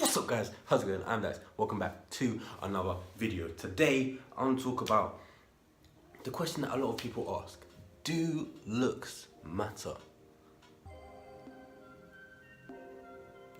What's up guys, how's it going? I'm Dax, welcome back to another video. Today, I'm gonna talk about the question that a lot of people ask. Do looks matter?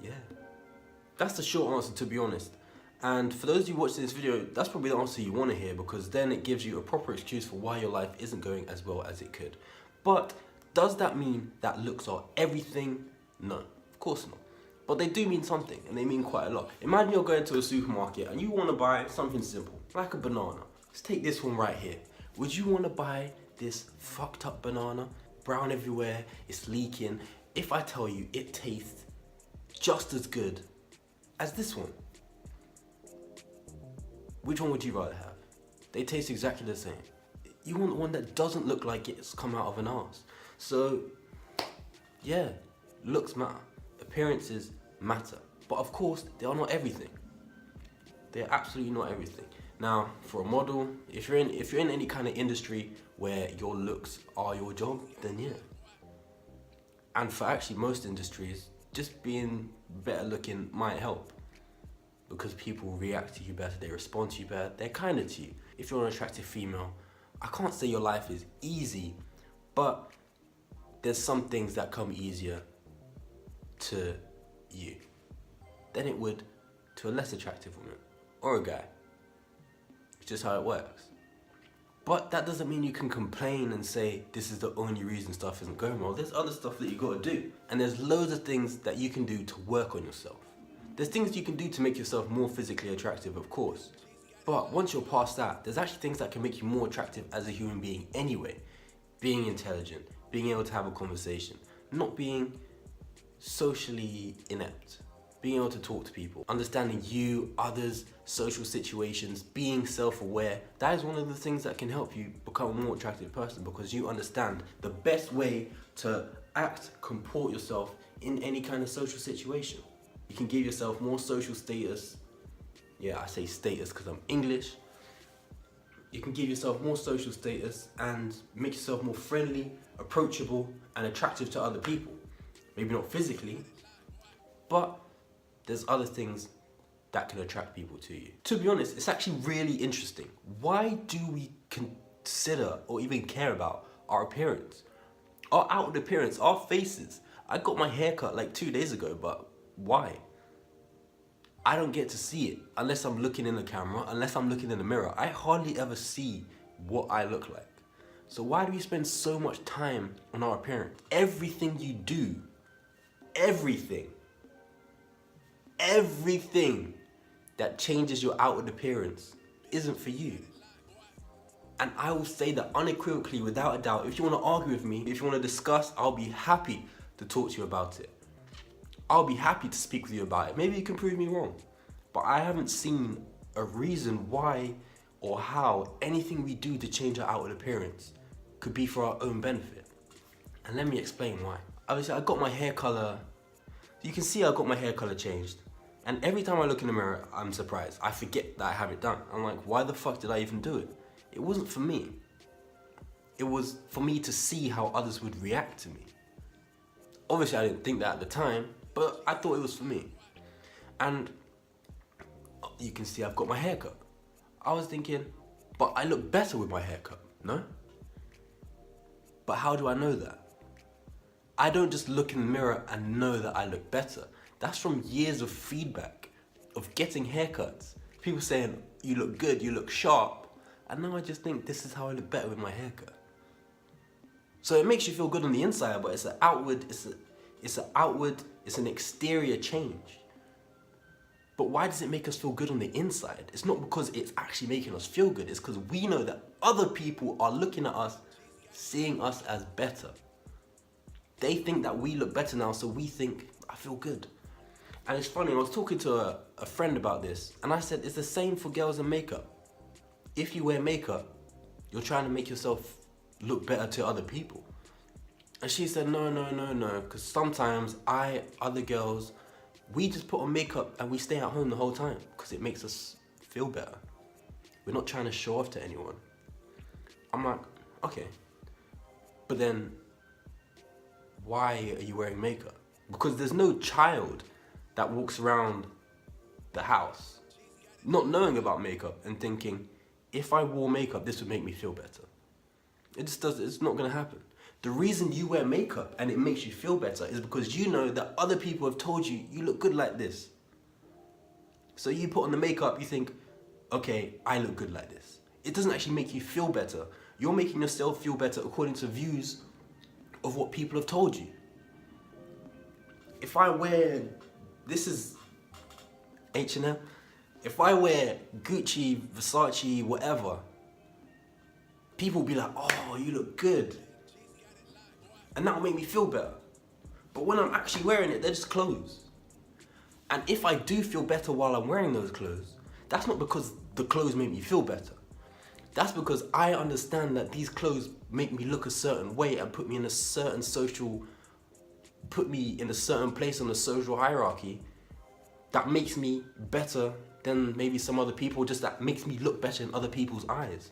Yeah. That's the short answer, to be honest. And for those of you watching this video, that's probably the answer you want to hear, because then it gives you a proper excuse for why your life isn't going as well as it could. But does that mean that looks are everything? No, of course not. But they do mean something, and they mean quite a lot. Imagine you're going to a supermarket and you want to buy something simple, like a banana. Let's take this one right here. Would you want to buy this fucked up banana? Brown everywhere, it's leaking. If I tell you it tastes just as good as this one, which one would you rather have? They taste exactly the same. You want one that doesn't look like it's come out of an arse. So, yeah, looks matter. Appearances matter. But of course, they are not everything. They're absolutely not everything. Now, for a model, if you're in any kind of industry where your looks are your job, then yeah. And for actually most industries, just being better looking might help, because people react to you better, they respond to you better, they're kinder to you. If you're an attractive female, I can't say your life is easy, but there's some things that come easier to you than it would to a less attractive woman or a guy. It's just how it works. But that doesn't mean you can complain and say this is the only reason stuff isn't going well. There's other stuff that you gotta do, and there's loads of things that you can do to work on yourself. There's things you can do to make yourself more physically attractive, of course. But once you're past that, there's actually things that can make you more attractive as a human being anyway. Being intelligent, being able to have a conversation, not being socially inept, being able to talk to people, understanding you, others, social situations, being self-aware. That is one of the things that can help you become a more attractive person, because you understand the best way to act, comport yourself in any kind of social situation. You can give yourself more social status. Yeah, I say status because I'm English. You can give yourself more social status and make yourself more friendly, approachable, and attractive to other people. Maybe not physically, but there's other things that can attract people to you. To be honest, it's actually really interesting. Why do we consider or even care about our appearance? Our outward appearance, our faces. I got my hair cut like 2 days ago, but why? I don't get to see it unless I'm looking in the camera, unless I'm looking in the mirror. I hardly ever see what I look like. So why do we spend so much time on our appearance? Everything you do, everything that changes your outward appearance isn't for you. And I will say that unequivocally, without a doubt. If you want to argue with me, if you want to discuss, I'll be happy to talk to you about it. I'll be happy to speak with you about it. Maybe you can prove me wrong. But I haven't seen a reason why or how anything we do to change our outward appearance could be for our own benefit. And let me explain why. Obviously, I got my hair color. You can see I got my hair color changed. And every time I look in the mirror, I'm surprised. I forget that I have it done. I'm like, why the fuck did I even do it? It wasn't for me. It was for me to see how others would react to me. Obviously, I didn't think that at the time, but I thought it was for me. And you can see I've got my hair cut. I was thinking, but I look better with my haircut, no? But how do I know that? I don't just look in the mirror and know that I look better. That's from years of feedback, of getting haircuts. People saying, you look good, you look sharp. And now I just think this is how I look better with my haircut. So it makes you feel good on the inside, but it's an outward, it's an exterior change. But why does it make us feel good on the inside? It's not because it's actually making us feel good. It's because we know that other people are looking at us, seeing us as better. They think that we look better now, so we think, I feel good. And it's funny, I was talking to a friend about this, and I said, it's the same for girls and makeup. If you wear makeup, you're trying to make yourself look better to other people. And she said, no, because sometimes other girls, we just put on makeup and we stay at home the whole time because it makes us feel better. We're not trying to show off to anyone. I'm like, okay, but then why are you wearing makeup? Because there's no child that walks around the house, not knowing about makeup and thinking, if I wore makeup, this would make me feel better. It just does. It's not gonna happen. The reason you wear makeup and it makes you feel better is because you know that other people have told you, you look good like this. So you put on the makeup, you think, okay, I look good like this. It doesn't actually make you feel better. You're making yourself feel better according to views of what people have told you. If I wear, this is H&M, if I wear Gucci, Versace, whatever, people will be like, oh, you look good. And that'll make me feel better. But when I'm actually wearing it, they're just clothes. And if I do feel better while I'm wearing those clothes, that's not because the clothes make me feel better. That's because I understand that these clothes make me look a certain way and put me in a certain place on the social hierarchy that makes me better than maybe some other people, just that makes me look better in other people's eyes.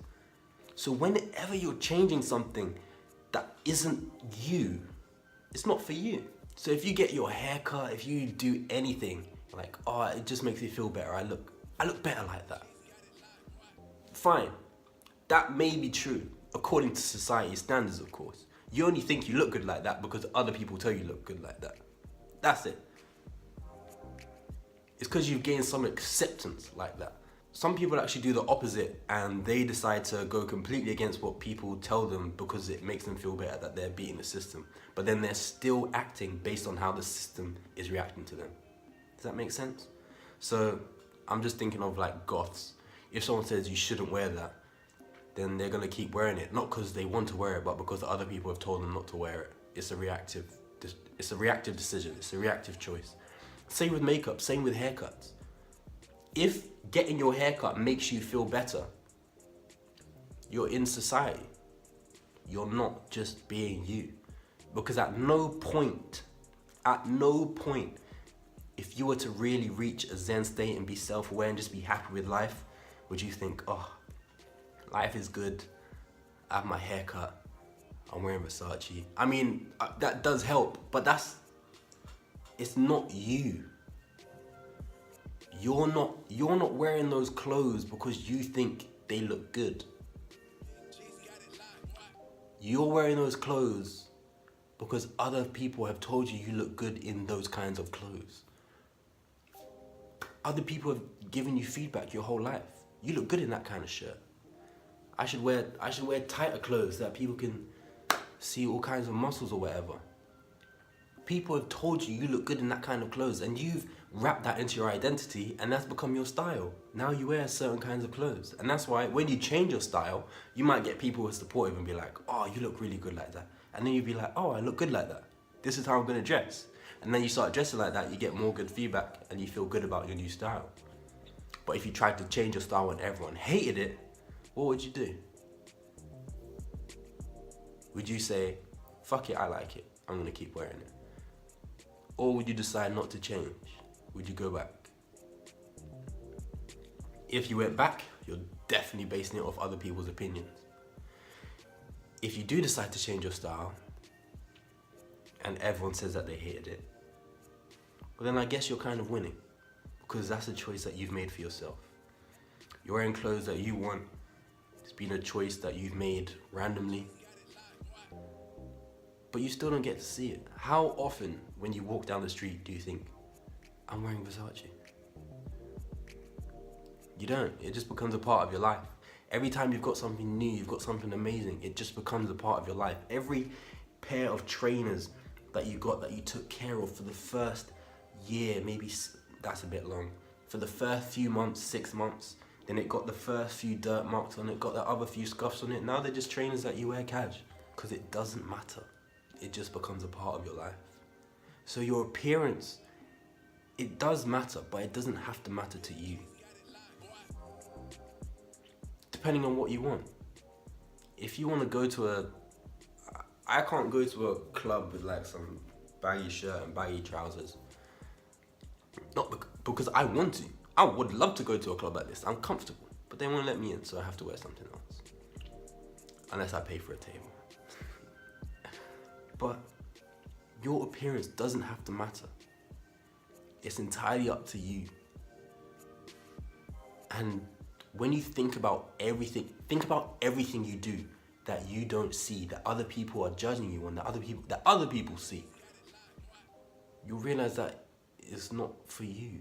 So whenever you're changing something that isn't you, it's not for you. So if you get your hair cut, if you do anything, like, oh, it just makes me feel better, I look better like that. Fine, that may be true, according to society standards, of course. You only think you look good like that because other people tell you look good like that. That's it. It's because you've gained some acceptance like that. Some people actually do the opposite and they decide to go completely against what people tell them because it makes them feel better that they're beating the system. But then they're still acting based on how the system is reacting to them. Does that make sense? So I'm just thinking of like goths. If someone says you shouldn't wear that, then they're gonna keep wearing it. Not because they want to wear it, but because other people have told them not to wear it. It's a reactive decision, it's a reactive choice. Same with makeup, same with haircuts. If getting your haircut makes you feel better, you're in society. You're not just being you. Because at no point, if you were to really reach a Zen state and be self-aware and just be happy with life, would you think, oh, life is good, I have my haircut, I'm wearing Versace. I mean, that does help, but it's not you. You're not wearing those clothes because you think they look good. You're wearing those clothes because other people have told you you look good in those kinds of clothes. Other people have given you feedback your whole life. You look good in that kind of shirt. I should wear tighter clothes so that people can see all kinds of muscles or whatever. People have told you you look good in that kind of clothes and you've wrapped that into your identity and that's become your style. Now you wear certain kinds of clothes. And that's why when you change your style, you might get people who are supportive and be like, oh, you look really good like that. And then you'd be like, oh, I look good like that. This is how I'm gonna dress. And then you start dressing like that, you get more good feedback and you feel good about your new style. But if you tried to change your style and everyone hated it, what would you do? Would you say, fuck it, I like it, I'm gonna keep wearing it? Or would you decide not to change? Would you go back? If you went back, you're definitely basing it off other people's opinions. If you do decide to change your style, and everyone says that they hated it, well then I guess you're kind of winning, because that's a choice that you've made for yourself. You're wearing clothes that you want. It's been a choice that you've made randomly, but you still don't get to see it. How often when you walk down the street do you think, I'm wearing Versace? You don't. It just becomes a part of your life. Every time you've got something new, you've got something amazing, it just becomes a part of your life. Every pair of trainers that you got that you took care of for the first year, maybe that's a bit long, for the first few months, 6 months, then it got the first few dirt marks on it, got the other few scuffs on it. Now they're just trainers that you wear cash, because it doesn't matter. It just becomes a part of your life. So your appearance, it does matter, but it doesn't have to matter to you. Depending on what you want. If you want to go to I can't go to a club with like some baggy shirt and baggy trousers. Not because I want to. I would love to go to a club like this. I'm comfortable, but they won't let me in, so I have to wear something else. Unless I pay for a table. But your appearance doesn't have to matter. It's entirely up to you. And when you think about everything you do that you don't see, that other people are judging you on, that other people see, you realize that it's not for you.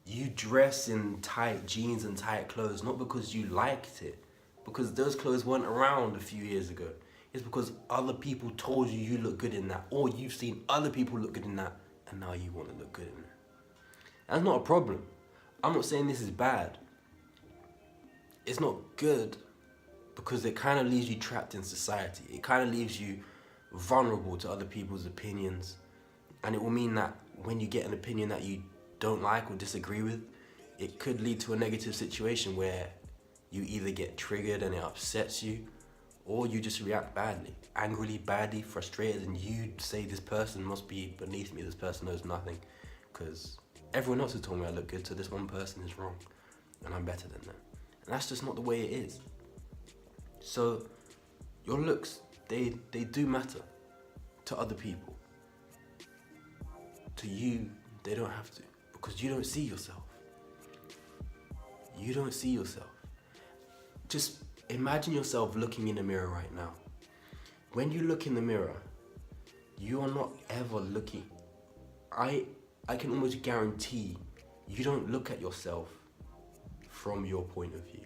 You dress in tight jeans and tight clothes not because you liked it, because those clothes weren't around a few years ago. It's because other people told you you look good in that, or you've seen other people look good in that, and now you want to look good in it. That's not a problem. I'm not saying this is bad. It's not good because it kind of leaves you trapped in society. It kind of leaves you vulnerable to other people's opinions. And it will mean that when you get an opinion that you don't like or disagree with, it could lead to a negative situation where you either get triggered and it upsets you, or you just react badly, angrily, badly, frustrated, and you say this person must be beneath me, this person knows nothing, because everyone else has told me I look good, so this one person is wrong, and I'm better than them. And that's just not the way it is. So your looks, they do matter to other people. To you, they don't have to, because you don't see yourself. You don't see yourself. Just imagine yourself looking in the mirror right now. When you look in the mirror, you are not ever looking. I can almost guarantee you don't look at yourself from your point of view.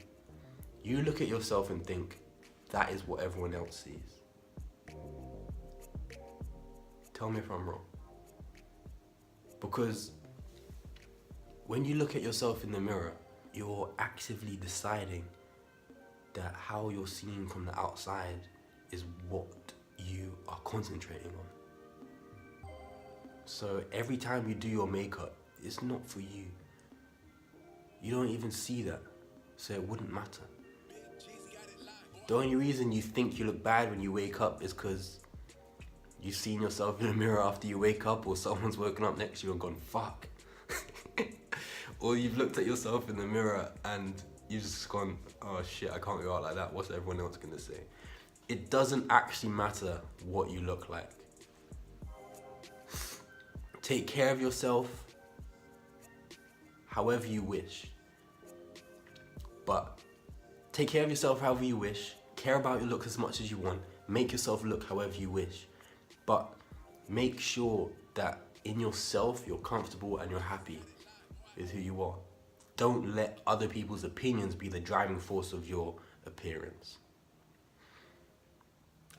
You look at yourself and think, that is what everyone else sees. Tell me if I'm wrong. Because when you look at yourself in the mirror, you're actively deciding that how you're seen from the outside is what you are concentrating on. So every time you do your makeup, it's not for you. You don't even see that, so it wouldn't matter. The only reason you think you look bad when you wake up is because you've seen yourself in the mirror after you wake up, or someone's woken up next to you and gone, fuck. Or you've looked at yourself in the mirror and you've just gone, oh shit, I can't go out like that. What's everyone else gonna say? It doesn't actually matter what you look like. Take care of yourself however you wish. But take care of yourself however you wish. Care about your looks as much as you want. Make yourself look however you wish. But make sure that in yourself, you're comfortable and you're happy with who you are. Don't let other people's opinions be the driving force of your appearance.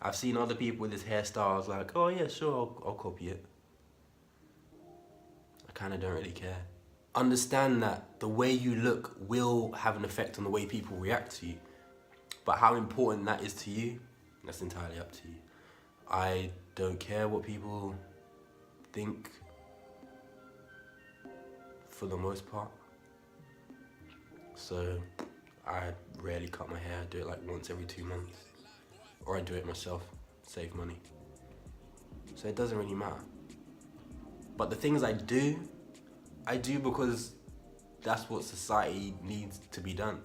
I've seen other people with this hairstyle, I was like, oh yeah, sure, I'll copy it. I kind of don't really care. Understand that the way you look will have an effect on the way people react to you. But how important that is to you, that's entirely up to you. I don't care what people think for the most part. So I rarely cut my hair. I do it like once every 2 months. Or I do it myself, save money. So it doesn't really matter. But the things I do because that's what society needs to be done.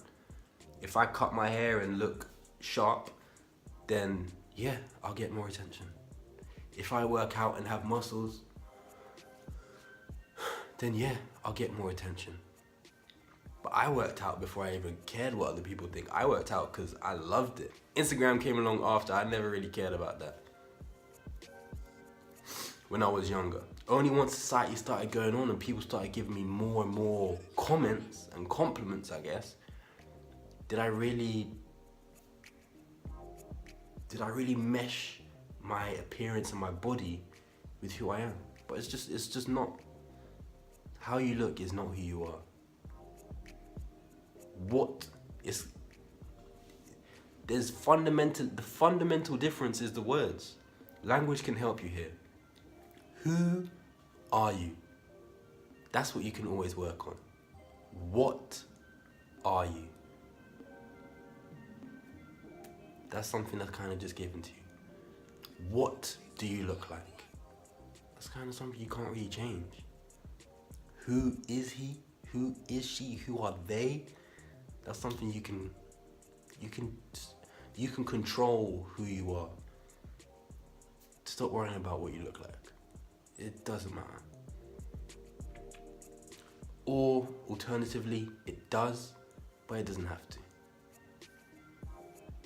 If I cut my hair and look sharp, then yeah, I'll get more attention. If I work out and have muscles, then yeah, I'll get more attention. But I worked out before I even cared what other people think. I worked out because I loved it. Instagram came along after. I never really cared about that when I was younger. Only once society started going on and people started giving me more and more comments and compliments, I guess, did I really mesh my appearance and my body with who I am. But it's just not. How you look is not who you are. The fundamental difference is the words. Language can help you here. Who are you? That's what you can always work on. What are you? That's something that's kind of just given to you. What do you look like? That's kind of something you can't really change. Who is he? Who is she? Who are they? That's something you can control who you are. Stop worrying about what you look like. It doesn't matter. Or Alternatively, it does, but it doesn't have to.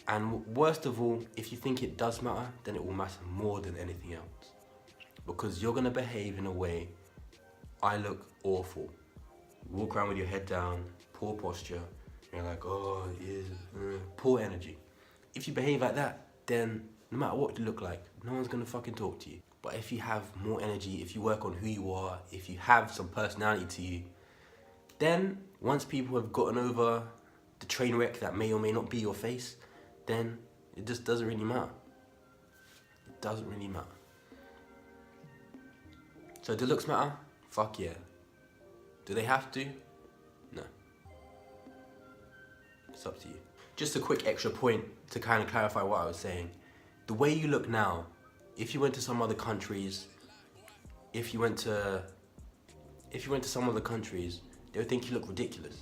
And worst of all, if you think it does matter, then it will matter more than anything else. Because you're gonna behave in a way, I look awful. You walk around with your head down, poor posture, you're like, oh, poor energy. If you behave like that, then no matter what you look like, no one's gonna fucking talk to you. But if you have more energy, if you work on who you are, if you have some personality to you, then once people have gotten over the train wreck that may or may not be your face, then it just doesn't really matter. It doesn't really matter. So do looks matter? Fuck yeah. Do they have to? No. It's up to you. Just a quick extra point to kind of clarify what I was saying. The way you look now, if you went to some other countries, if you went to some other countries, they would think you look ridiculous.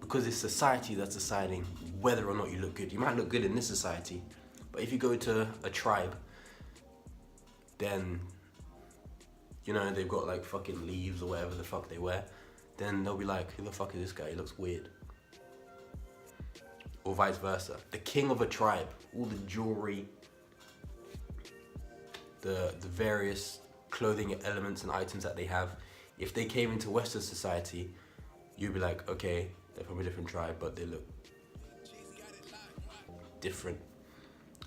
Because it's society that's deciding whether or not you look good. You might look good in this society, but if you go to a tribe, then, you know, they've got like fucking leaves or whatever the fuck they wear, then they'll be like, who the fuck is this guy? He looks weird. Or vice versa. The king of a tribe, all the jewelry, the various clothing elements and items that they have, if they came into Western society, you'd be like, okay, they're from a different tribe, but they look different.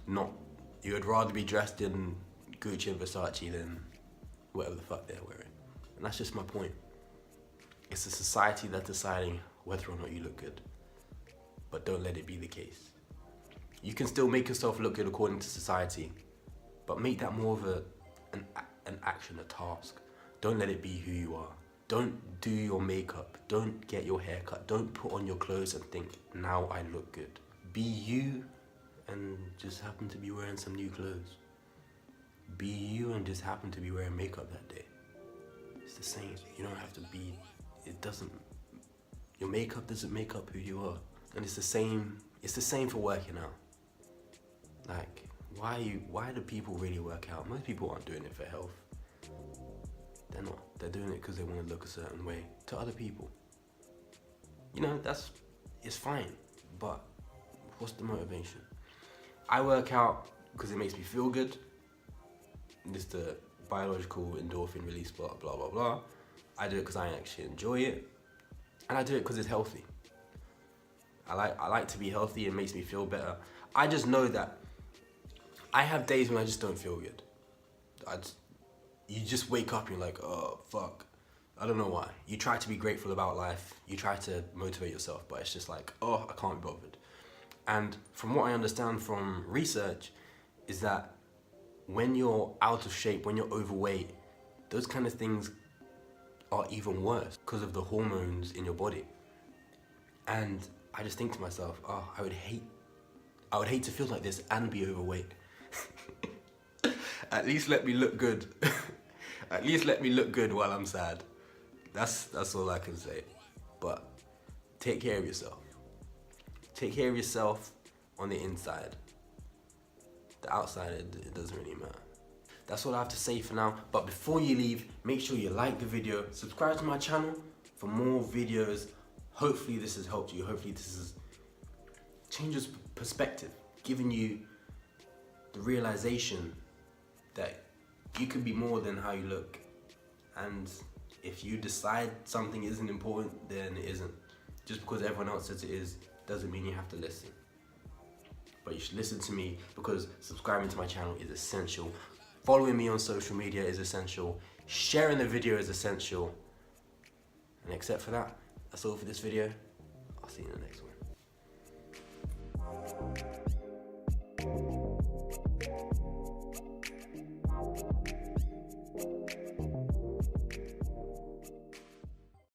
You would rather be dressed in Gucci and Versace than whatever the fuck they're wearing. And that's just my point. It's the society that's deciding whether or not you look good. But don't let it be the case. You can still make yourself look good according to society, but make that more of an action, a task. Don't let it be who you are. Don't do your makeup. Don't get your hair cut. Don't put on your clothes and think, now I look good. Be you and just happen to be wearing some new clothes. Be you and just happen to be wearing makeup that day. It's the same. You don't have to be, your makeup doesn't make up who you are. And it's the same for working out. Like, why do people really work out? Most people aren't doing it for health. They're not. They're doing it because they want to look a certain way to other people. You know, it's fine, but what's the motivation? I work out because it makes me feel good. It's the biological endorphin release, blah, blah, blah, blah. I do it because I actually enjoy it. And I do it because it's healthy. I like to be healthy. It makes me feel better. I just know that I have days when I just don't feel good. You just wake up and you're like, oh, fuck. I don't know why. You try to be grateful about life. You try to motivate yourself, but it's just like, oh, I can't be bothered. And from what I understand from research is that when you're out of shape, when you're overweight, those kind of things are even worse because of the hormones in your body. And I just think to myself, oh, I would hate to feel like this and be overweight. At least let me look good. At least let me look good while I'm sad. That's all I can say. But take care of yourself. Take care of yourself on the inside. The outside, it doesn't really matter. That's all I have to say for now. But before you leave, make sure you like the video, subscribe to my channel for more videos. Hopefully this has helped you. Hopefully this has changed your perspective, giving you the realization that you can be more than how you look. And if you decide something isn't important, then it isn't. Just because everyone else says it is, doesn't mean you have to listen. But you should listen to me because subscribing to my channel is essential. Following me on social media is essential. Sharing the video is essential. And except for that, that's all for this video. I'll see you in the next one.